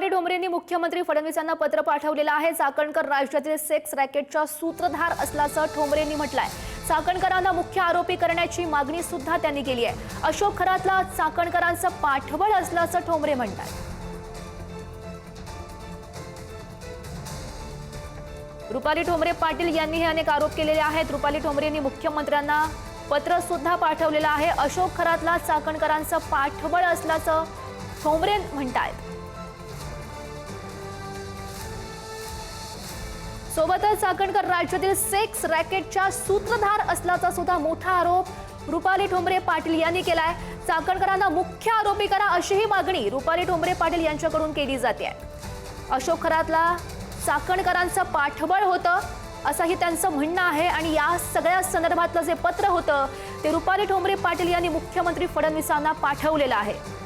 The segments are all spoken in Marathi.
रुपाली ठोंबरेंनी मुख्यमंत्री फडणवीसांना पत्र पाठवलेलं आहे। चाकणकर राज्यातील सेक्स रॅकेटचा सूत्रधार असल्याचं ठोंबरेंनी म्हटलंय। चाकणकरांना मुख्य आरोपी करण्याची मागणी सुद्धा त्यांनी केली आहे। अशोक खरातला चाकणकरांचं पाठबळ असल्याचं ठोंबरे म्हणतात। रुपाली ठोंबरे पाटील यांनीही अनेक आरोप केलेले आहेत। रुपाली ठोंबरेंनी मुख्यमंत्र्यांना पत्र सुद्धा पाठवलेलं आहे। अशोक खरातला चाकणकरांचं पाठबळ असल्याचं ठोंबरे म्हणतात। सोबतच चाकणकर राज्यातील सेक्स रॅकेटच्या सूत्रधार असल्याचा सुद्धा मोठा आरोप रुपाली ठोंबरे पाटील यांनी केलाय। चाकणकरांना मुख्य आरोपी करा अशीही मागणी रुपाली ठोंबरे पाटील यांच्याकडून केली जाते। अशोक खरातला चाकणकरांचं पाठबळ होतं असंही त्यांचं म्हणणं आहे आणि या सगळ्या संदर्भातलं जे पत्र होतं ते रुपाली ठोंबरे पाटील यांनी मुख्यमंत्री फडणवीसांना पाठवलेलं आहे।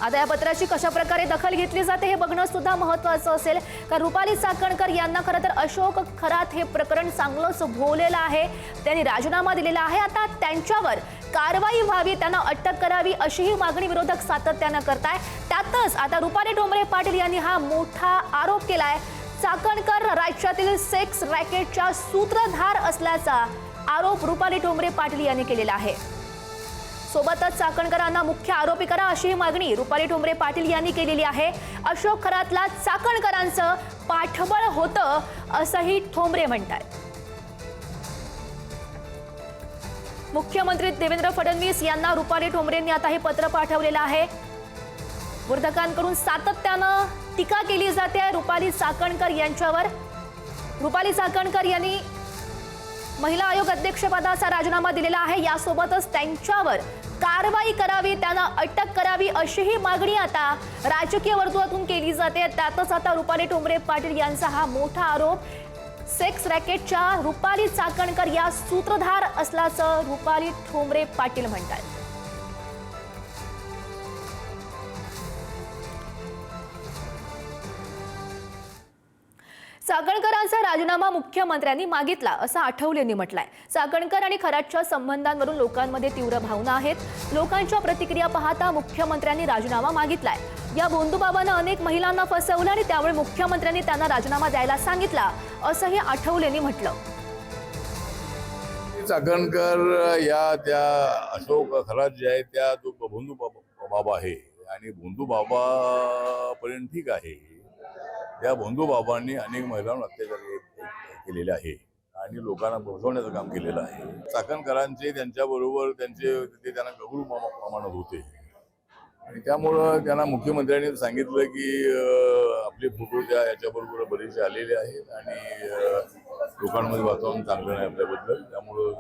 आता या पत्राची कशा प्रकारे दखल घेतली जाते हे बघणं सुद्धा महत्त्वाचं असेल, कारण रुपाली चाकणकर यांना खरं तर अशोक खरात हे प्रकरण चांगलंच भोवलेलं आहे। त्यांनी राजीनामा दिलेला आहे। आता त्यांच्यावर कारवाई व्हावी, त्यांना अटक करावी अशीही मागणी विरोधक सातत्यानं करताय। त्यातच आता रुपाली ठोंबरे पाटील यांनी हा मोठा आरोप केलाय। चाकणकर राज्यातील सेक्स रॅकेटच्या सूत्रधार असल्याचा आरोप रुपाली ठोंबरे पाटील यांनी केलेला आहे। सोबतच चाकणकरांना मुख्य आरोपी करा अशी मागणी रुपाली ठोंबरे पाटील यांनी केलेली आहे। अशोक खरातला चाकणकरांचं पाठबळ होतं असंही ठोंबरे म्हणतात। मुख्यमंत्री देवेंद्र फडणवीस यांना रुपाली ठोंबरेंनी आता हे पत्र पाठवलेलं आहे। विरोधकांकडून सातत्यानं टीका केली जाते रुपाली चाकणकर यांच्यावर। रुपाली चाकणकर यांनी महिला आयोग अध्यक्षपदाचा राजीनामा दिलेला आहे। यासोबतच त्यांच्यावर कारवाई करावी, त्यांना अटक करावी अशीही मागणी आता राजकीय वर्तुळातून केली जाते। त्यातच आता रुपाली ठोंबरे पाटील यांचा हा मोठा आरोप, सेक्स रॅकेटच्या रुपाली चाकणकर या सूत्रधार असल्याचं रुपाली ठोंबरे पाटील म्हणतात। चाकणकरांचा राजीनामा मुख्यमंत्र्यांनी मागितला असं आठवलेंनी म्हटलंय। चाकणकर आणि खरातच्या संबंधांवरून लोकांमध्ये तीव्र भावना आहेत। लोकांच्या प्रतिक्रिया पाहता मुख्यमंत्र्यांनी राजीनामा मागितलाय। या भोंदूबाबांना अनेक महिलांना फसवलं आणि त्यामुळे मुख्यमंत्र्यांनी त्यांना राजीनामा द्यायला सांगितला असंही आठवलेंनी म्हटलं। चाकणकर या त्या अशोक खरात जे आहे त्या तो भोंदू बाबा आहे आणि भोंदू बाबा पर्यंत ठीक आहे। या भोंदू बाबांनी अनेक महिलांवर अत्याचार केलेले आहे आणि लोकांना फसवण्याचं काम केलेलं आहे। चाकणकरांचे त्यांच्याबरोबर ते त्यांना गौरव प्रमाणात होते आणि त्यामुळं त्यांना मुख्यमंत्र्यांनी सांगितलं की आपले फोटो त्या याच्याबरोबर बरेचसे आलेले आहेत आणि लोकांमध्ये वातावरण चांगलं नाही आपल्याबद्दल, त्यामुळं